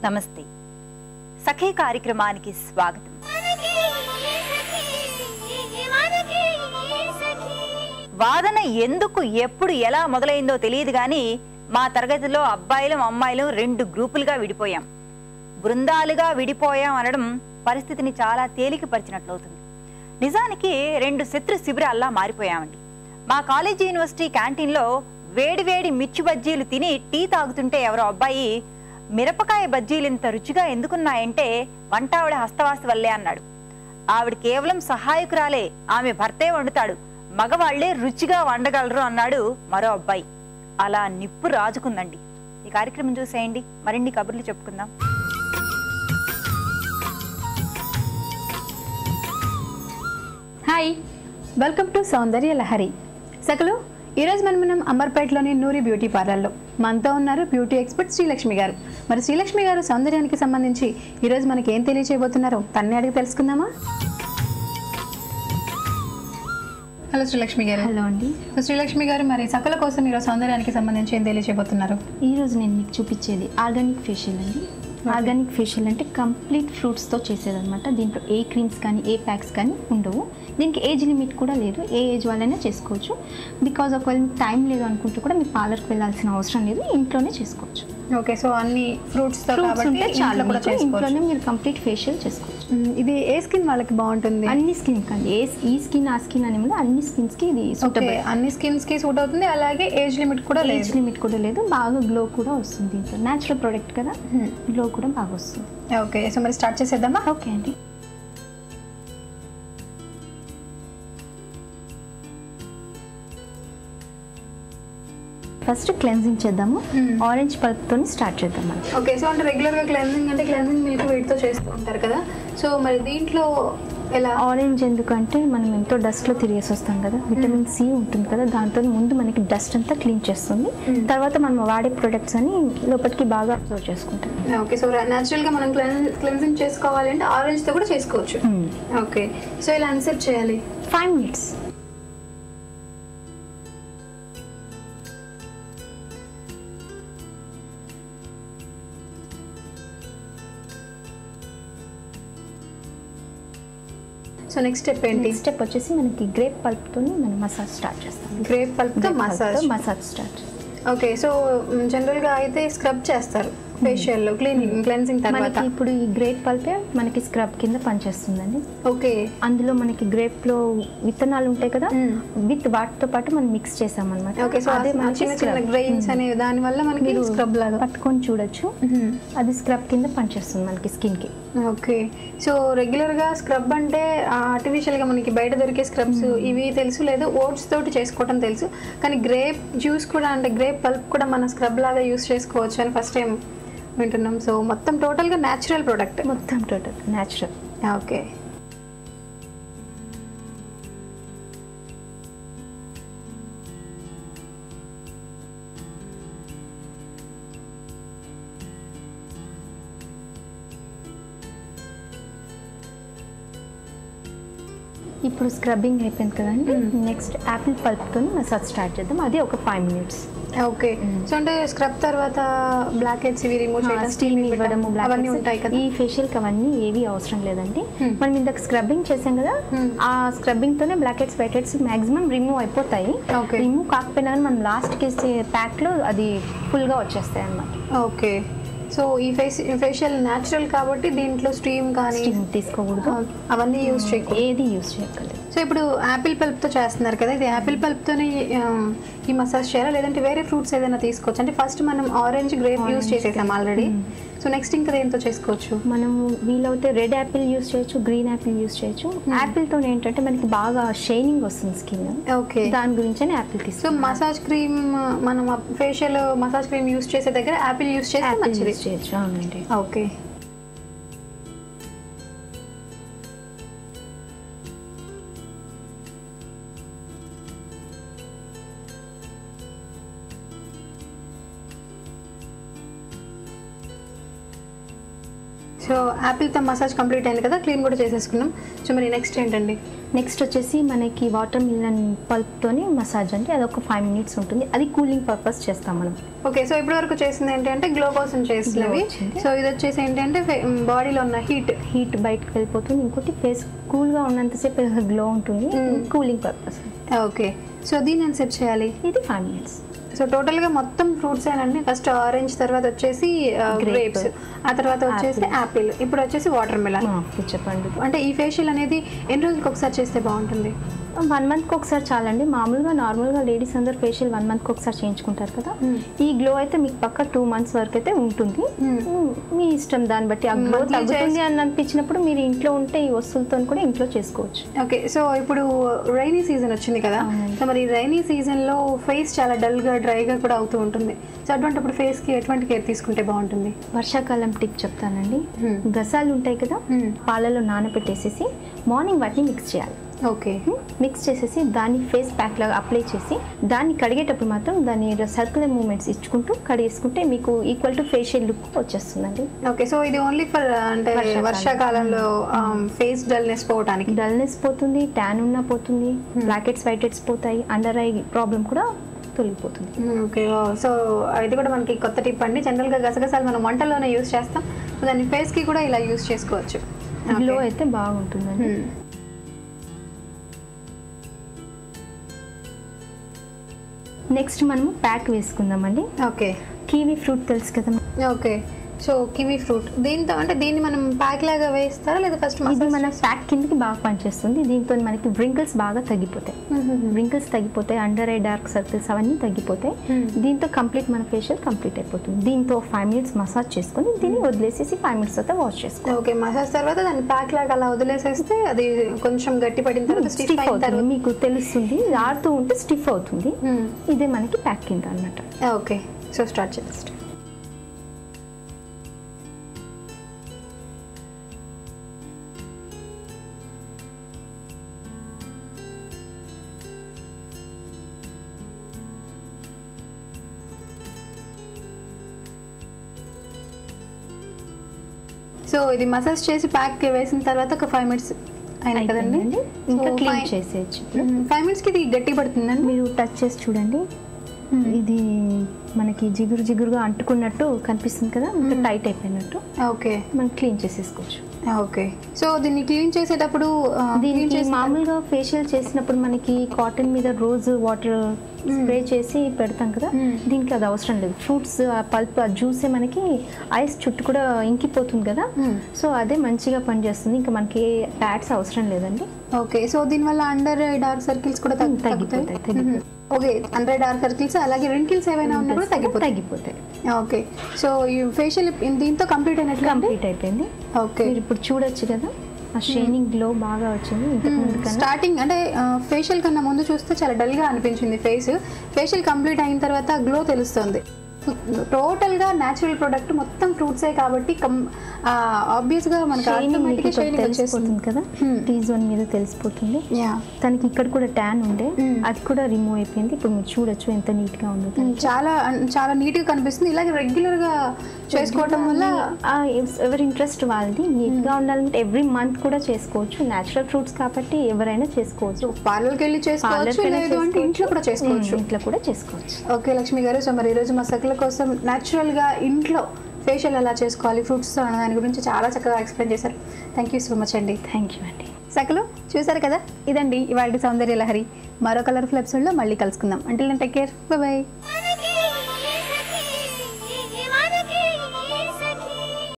నమస్తే. సఖీ కార్యక్రమానికి స్వాగతం. వాదన ఎందుకు ఎప్పుడు ఎలా మొదలైందో తెలియదు కానీ మా తరగతిలో అబ్బాయిలు అమ్మాయిలు 2 గ్రూపులుగా విడిపోయాం. బృందాలుగా విడిపోయాం అనడం పరిస్థితిని చాలా తేలికపరిచినట్లవుతుంది. నిజానికి 2 శత్రు శిబిరాల్లా మారిపోయామండి. మా కాలేజీ యూనివర్సిటీ క్యాంటీన్లో వేడివేడి మిర్చి బజ్జీలు తిని టీ తాగుతుంటే ఎవరో అబ్బాయి మిరపకాయ బజ్జీలు ఇంత రుచిగా ఎందుకున్నాయంటే వంట ఆవిడ హస్తవాసి వల్లే అన్నాడు. ఆవిడ కేవలం సహాయకురాలే, ఆమె భర్తే వండుతాడు, మగవాళ్లే రుచిగా వండగలరు అన్నాడు మరో అబ్బాయి. అలా నిప్పు రాజుకుందండి. ఈ కార్యక్రమం చూసేయండి, మరిన్ని కబుర్లు చెప్పుకుందాం. హాయ్, వెల్కమ్ టు సౌందర్య లహరి. సకలు, ఈరోజు మనం అమర్పేటలోని నూరి బ్యూటీ పార్లర్లో మనతో ఉన్నారు బ్యూటీ ఎక్స్పర్ట్ శ్రీలక్ష్మి గారు. మరి శ్రీలక్ష్మి గారు సౌందర్యానికి సంబంధించి ఈరోజు మనకి ఏం తెలియచేయబోతున్నారో తన్నే అడిగి తెలుసుకుందామా? హలో శ్రీలక్ష్మి గారు. హలో అండి. శ్రీలక్ష్మి గారు, మరి సకల కోసం ఈరోజు సౌందర్యానికి సంబంధించి ఏం తెలియచేయబోతున్నారు? ఈరోజు నేను మీకు చూపించేది ఆర్గానిక్ ఫేషియల్ అండి. ఆర్గానిక్ ఫేషియల్ అంటే కంప్లీట్ ఫ్రూట్స్తో చేసేదన్నమాట. దీంట్లో ఏ క్రీమ్స్ కానీ ఏ ప్యాక్స్ కానీ ఉండవు. దీనికి ఏజ్ లిమిట్ కూడా లేదు, ఏ ఏజ్ వాళ్ళైనా చేసుకోవచ్చు. బికాజ్ ఒకవేళ మీకు టైం లేదు అనుకుంటే కూడా మీరు పార్లర్కి వెళ్ళాల్సిన అవసరం లేదు, ఇంట్లోనే చేసుకోవచ్చు. ఓకే, సో అన్ని ఫ్రూట్స్తో ఉంటే చాలా కూడా ఇంట్లోనే మీరు కంప్లీట్ ఫేషియల్ చేసుకోవచ్చు. ఇది ఏ స్కిన్ వాళ్ళకి బాగుంటుంది? అన్ని స్కిన్ కండి, ఈ స్కిన్ ఆ స్కిన్ అని అన్ని స్కిన్స్కి ఇది సూటబుల్. అన్ని స్కిన్స్కి సూట్ అవుతుంది. అలాగే ఏజ్ లిమిట్ కూడా లేదు. ఏజ్ లిమిట్ కూడా లేదు. బాగా గ్లో కూడా వస్తుంది. దీంట్లో న్యాచురల్ ప్రోడక్ట్ కదా, గ్లో కూడా బాగా వస్తుంది. ఓకే, సో మరి స్టార్ట్ చేసేద్దామా? ఓకే అండి. ఫస్ట్ క్లెన్జింగ్ చేద్దాము. ఆరెంజ్ పల్ప్తో స్టార్ట్ చేద్దాం మనం. ఓకే, సో అంటే రెగ్యులర్గా క్లెన్జింగ్ అంటే క్లెన్జింగ్ మిల్క్ వీటితో చేస్తూ ఉంటారు కదా, సో మరి దీంట్లో ఎలా? ఆరెంజ్ ఎందుకంటే మనం ఎంతో డస్ట్లో తిరిగేసి వస్తాం కదా, విటమిన్ సి ఉంటుంది కదా, దాంతో ముందు మనకి డస్ట్ అంతా క్లీన్ చేస్తుంది. తర్వాత మనం వాడే ప్రొడక్ట్స్ అని లోపలికి బాగా అబ్జర్వ్ చేసుకుంటాం. ఓకే, సో న్యాచురల్గా మనం క్లెన్జింగ్ చేసుకోవాలంటే ఆరెంజ్తో కూడా చేసుకోవచ్చు. ఓకే, సో ఇలా అన్సెట్ చేయాలి 5 minutes. సో నెక్స్ట్ స్టెప్ ఏంటి? నెక్స్ట్ స్టెప్ వచ్చేసి మనకి గ్రేప్ పల్ప్తో మనం మసాజ్ స్టార్ట్ చేస్తాం. గ్రేప్ పల్ప్తో మసాజ్ స్టార్ట్. ఓకే, సో జనరల్గా అయితే స్క్రబ్ చేస్తారు ఫేషియల్లో క్లెన్సింగ్ తర్వాత. ఇప్పుడు ఈ గ్రేప్ పల్పే మనకి స్క్రబ్ కింద పనిచేస్తుందండి. ఓకే, అందులో మనకి గ్రేప్లో విత్తనాలు ఉంటాయి కదా, విత్ వాటితో పాటు మనం మిక్స్ చేసామన్నమాట. ఓకే, సో అదే చిన్న చిన్న గ్రెయిన్స్ అనే దాని వల్ల మనకి స్క్రబ్ లాగా పట్టుకొని చూడొచ్చు. అది స్క్రబ్ కింద పనిచేస్తుంది మనకి స్కిన్కి. ఓకే, సో రెగ్యులర్గా స్క్రబ్ అంటే ఆర్టిఫిషియల్గా మనకి బయట దొరికే స్క్రబ్స్ ఇవి తెలుసు, లేదు ఓట్స్ తోటి చేసుకోవటం తెలుసు, కానీ గ్రేప్ జ్యూస్ కూడా అంటే గ్రేప్ పల్ప్ కూడా మన స్క్రబ్ లాగా యూస్ చేసుకోవచ్చు అని ఫస్ట్ టైం వింటున్నాం. సో మొత్తం టోటల్గా న్యాచురల్ ప్రోడక్ట్. మొత్తం టోటల్ న్యాచురల్. ఓకే, ఇప్పుడు స్క్రబ్బింగ్ అయిపోయింది కదండి, నెక్స్ట్ యాపిల్ పల్ప్తో మసాజ్ స్టార్ట్ చేద్దాం. అది ఒక 5 minutes. ఓకే, సో అంటే స్క్రబ్ తర్వాత బ్లాక్ హెడ్స్ ఇవి రిమూవ్ చేయడం, స్టీమ్ ఇవ్వడము, అవన్నీ ఉంటాయి కదా. ఈ ఫేషియల్కి అవన్నీ ఏవి అవసరం లేదండి. మనం ఇందాక స్క్రబ్బింగ్ చేసాం కదా, ఆ స్క్రబ్బింగ్ తోనే black heads white heads maximum remove అయిపోతాయి. రిమూవ్ కాకపోయినా మనం లాస్ట్కి వేసే ప్యాక్లో అది ఫుల్గా వచ్చేస్తాయి అన్నమాట. ఓకే, సో ఈ ఫేషియల్ న్యాచురల్ కాబట్టి దీంట్లో స్టీమ్ కానీ తీసుకోకూడదు, అవన్నీ యూజ్ చేయకూడదు, ఏది యూజ్ చేయకూడదు. సో ఇప్పుడు యాపిల్ పల్ప్తో చేస్తున్నారు కదా, ఇది యాపిల్ పల్ప్తోనే ఈ మసాజ్ చేయాలా లేదంటే వేరే ఫ్రూట్స్ ఏదైనా తీసుకోవచ్చు? అంటే ఫస్ట్ మనం ఆరెంజ్ గ్రేప్ యూజ్ చేసేసాం ఆల్రెడీ, సో నెక్స్ట్ ఇంకా దేంతో చేసుకోవచ్చు? మనం వీలవుతే రెడ్ యాపిల్ యూజ్ చేయొచ్చు, గ్రీన్ యాపిల్ యూజ్ చేయొచ్చు. యాపిల్తో ఏంటంటే మనకి బాగా షైనింగ్ వస్తుంది స్కిన్. ఓకే, దాని గురించి యాపిల్ తీసుకో. సో మసాజ్ క్రీమ్ మనం ఫేషియల్ మసాజ్ క్రీమ్ యూజ్ చేసే దగ్గర యాపిల్ యూజ్ చేస్తే మంచిది చేయొచ్చు. అవునండి. ఓకే, సో యాపిల్తో మసాజ్ కంప్లీట్ అయింది కదా, క్లీన్ కూడా చేసేసుకున్నాం. సో మరి నెక్స్ట్ ఏంటండి? నెక్స్ట్ వచ్చేసి మనకి వాటర్ మిలన్ పల్ప్తోని మసాజ్ అండి, అది ఒక 5 minutes ఉంటుంది. అది కూలింగ్ పర్పస్ చేస్తాం మనం. ఓకే, సో ఇప్పటి వరకు చేసింది ఏంటంటే గ్లో కోసం చేసినవి. సో ఇది వచ్చేసి ఏంటంటే బాడీలో ఉన్న హీట్ బయటకు వెళ్ళిపోతుంది. ఇంకోటి ఫేస్ కూల్గా ఉన్నంతసేపు గ్లో ఉంటుంది, కూలింగ్ పర్పస్. ఓకే, సో దీన్ని ఎంత సెట్ చేయాలి? ఇది 5 minutes. సో టోటల్గా మొత్తం ఫ్రూట్స్ ఏనండి. ఫస్ట్ ఆరెంజ్, తర్వాత వచ్చేసి గ్రేప్స్, ఆ తర్వాత వచ్చేసి యాపిల్, ఇప్పుడు వచ్చేసి వాటర్ మిలన్. పుచ్చపండు. అంటే ఈ ఫేషియల్ అనేది ఎన్ని రోజులకి ఒకసారి చేస్తే బాగుంటుంది? 1 monthకి ఒకసారి చాలండి. మామూలుగా నార్మల్గా లేడీస్ అందరు ఫేషియల్ 1 monthకి ఒకసారి చేయించుకుంటారు కదా. ఈ గ్లో అయితే మీకు పక్క 2 months వరకు అయితే ఉంటుంది. మీ ఇష్టం, దాన్ని బట్టి ఆ గ్లో తగ్గుతుంది అని అనిపించినప్పుడు మీరు ఇంట్లో ఉంటే ఈ వస్తువులతో కూడా ఇంట్లో చేసుకోవచ్చు. ఓకే, సో ఇప్పుడు రైనీ సీజన్ వచ్చింది కదా, సో మరి రైనీ సీజన్లో ఫేస్ చాలా డల్గా డ్రైగా కూడా అవుతూ ఉంటుంది. సో అటువంటిప్పుడు ఫేస్కి ఎటువంటి కేర్ తీసుకుంటే బాగుంటుంది? వర్షాకాలం టిప్ చెప్తానండి. గసాలు ఉంటాయి కదా, పాలలో నానబెట్టేసేసి మార్నింగ్ వాటిని మిక్స్ చేయాలి. ఓకే, మిక్స్ చేసేసి దాన్ని ఫేస్ ప్యాక్ లాగా అప్లై చేసి దాన్ని కడిగేటప్పుడు మాత్రం దాన్ని సర్కులర్ మూమెంట్స్ ఇచ్చుకుంటూ కడిగేసుకుంటే మీకు ఈక్వల్ టు ఫేషియల్ లుక్ వచ్చేస్తుందండి. ఓకే, సో ఇది ఓన్లీ ఫర్ అంటే వర్షాకాలంలో ఫేస్ డల్నెస్ పోవడానికి. డల్నెస్ పోతుంది, ట్యాన్ ఉన్నా పోతుంది, బ్లాక్ హెడ్స్ వైట్ హెడ్స్ పోతాయి, అండర్ ఐ ప్రాబ్లం కూడా తొలగిపోతుంది. ఓకే, సో ఇది కూడా మనకి కొత్త టిప్ అండి. జనరల్గా గసగసాలు మనం వంటల్లోనే యూస్ చేస్తాం, సో దాన్ని ఫేస్కి కూడా ఇలా యూస్ చేసుకోవచ్చు. గ్లో అయితే బాగుంటుందండి. నెక్స్ట్ మనము ప్యాక్ వేసుకుందామండి. ఓకే, కివీ ఫ్రూట్ తెలుసు కదా. ఓకే, సో కివీ ఫ్రూట్ దీంతో అంటే దీన్ని మనం ప్యాక్ లాగా వేస్తారా లేదా ఫస్ట్? ఇది మన ప్యాక్ కిందకి బాగా పనిచేస్తుంది. దీంతో మనకి వ్రింకిల్స్ బాగా తగ్గిపోతాయి. వ్రింకిల్స్ తగ్గిపోతాయి, అండర్ ఐ డార్క్ సర్కిల్స్ అవన్నీ తగ్గిపోతాయి. దీంతో కంప్లీట్ మన ఫేషియల్ కంప్లీట్ అయిపోతుంది. దీంతో 5 minutes మసాజ్ చేసుకొని దీన్ని వదిలేసేసి 5 minutes తర్వాత వాష్ చేసుకోవాలి. ఓకే, మసాజ్ తర్వాత దాన్ని ప్యాక్ లాగా అలా వదిలేసేస్తే అది కొంచెం గట్టి పడిన తర్వాత స్టిఫ్ అవుతుంది, మీకు తెలుస్తుంది. ఆడుతూ ఉంటే స్టిఫ్ అవుతుంది. ఇదే మనకి ప్యాక్ కింద అన్నమాట. ఓకే, సో స్టార్ట్ చేస్తే సో ఇది మసాజ్ చేసి ప్యాక్ వేసిన తర్వాత ఒక 5 minutes అయినా కదండి, ఇంకా క్లీన్ చేసేయచ్చు. 5 minutesకి ఇది గట్టి పడుతుందండి. మీరు టచ్ చేసి చూడండి, ఇది మనకి జిగురుగా అంటుకున్నట్టు కనిపిస్తుంది కదా, ఇంకా టైట్ అయిపోయినట్టు. ఓకే, మనం క్లీన్ చేసేసుకోవచ్చు. ఓకే, సో దీన్ని క్లీన్ చేసేటప్పుడు దీనికి మామూలుగా ఫేషియల్ చేసినప్పుడు మనకి కాటన్ మీద రోజు వాటర్ స్ప్రే చేసి పెడతాం కదా, దీనికి అది అవసరం లేదు. ఫ్రూట్స్ ఆ పల్ప్ ఆ జ్యూసే మనకి ఐస్ చుట్టూ కూడా ఇంకిపోతుంది కదా, సో అదే మంచిగా పనిచేస్తుంది. ఇంకా మనకి ప్యాడ్స్ అవసరం లేదండి. ఓకే, సో దీనివల్ల అండర్ డార్క్ సర్కిల్స్ కూడా తగ్గిపోతాయి. ఓకే, అండర్ డార్క్ సర్కిల్స్ అలాగే రింకిల్స్ ఏమైనా ఉన్నా కూడా తగ్గిపోతాయి. ఓకే, సో ఈ ఫేషియల్ దీంతో కంప్లీట్ అయినట్లు కంప్లీట్ అయిపోయింది. ఓకే, మీరు ఇప్పుడు చూడొచ్చు కదా, ఆ షైనింగ్ గ్లో బాగా వచ్చింది. స్టార్టింగ్ అంటే ఫేషియల్ కన్నా ముందు చూస్తే చాలా డల్గా అనిపించింది ఫేస్. ఫేషియల్ కంప్లీట్ అయిన తర్వాత గ్లో తెలుస్తుంది. టోటల్గా న్యాచురల్ ప్రోడక్ట్, మొత్తం ఫ్రూట్సే కాబట్టి ఆబ్వియస్గా మనకి తెలిసిపోతుంది కదా, టీ జోన్ మీద తెలిసిపోతుంది. తనకి ఇక్కడ కూడా ట్యాన్ ఉండే, అది కూడా రిమూవ్ అయిపోయింది. ఇప్పుడు మీరు చూడొచ్చు ఎంత నీట్గా ఉందో. చాలా నీట్గా కనిపిస్తుంది. ఇలాగే రెగ్యులర్గా చేసుకోవడం వల్ల ఎవరి ఇంట్రెస్ట్ వాళ్ళది. నీట్గా ఉండాలంటే ఎవ్రీ మంత్ కూడా చేసుకోవచ్చు. న్యాచురల్ ఫ్రూట్స్ కాబట్టి ఎవరైనా చేసుకోవచ్చు. పార్లర్కి వెళ్ళి చేసుకోవచ్చు, ఇంట్లో కూడా చేసుకోవచ్చు. ఓకే లక్ష్మి గారు, సో మరి ఈరోజు మా సకల కోసం న్యాచురల్గా ఇంట్లో ఫేషియల్ ఎలా చేసుకోవాలి ఫ్రూట్స్తో అన్న దాని గురించి చాలా చక్కగా ఎక్స్ప్లెయిన్ చేశారు. థ్యాంక్ యూ సో మచ్ అండి. థ్యాంక్ యూ అండి. సకలు చూసారు కదా, ఇదండి ఇవాళ సౌందర్య లహరి. మరో కలర్ఫుల్ ఎపిసోడ్లో మళ్ళీ కలుసుకుందాం. Until then take care, bye by.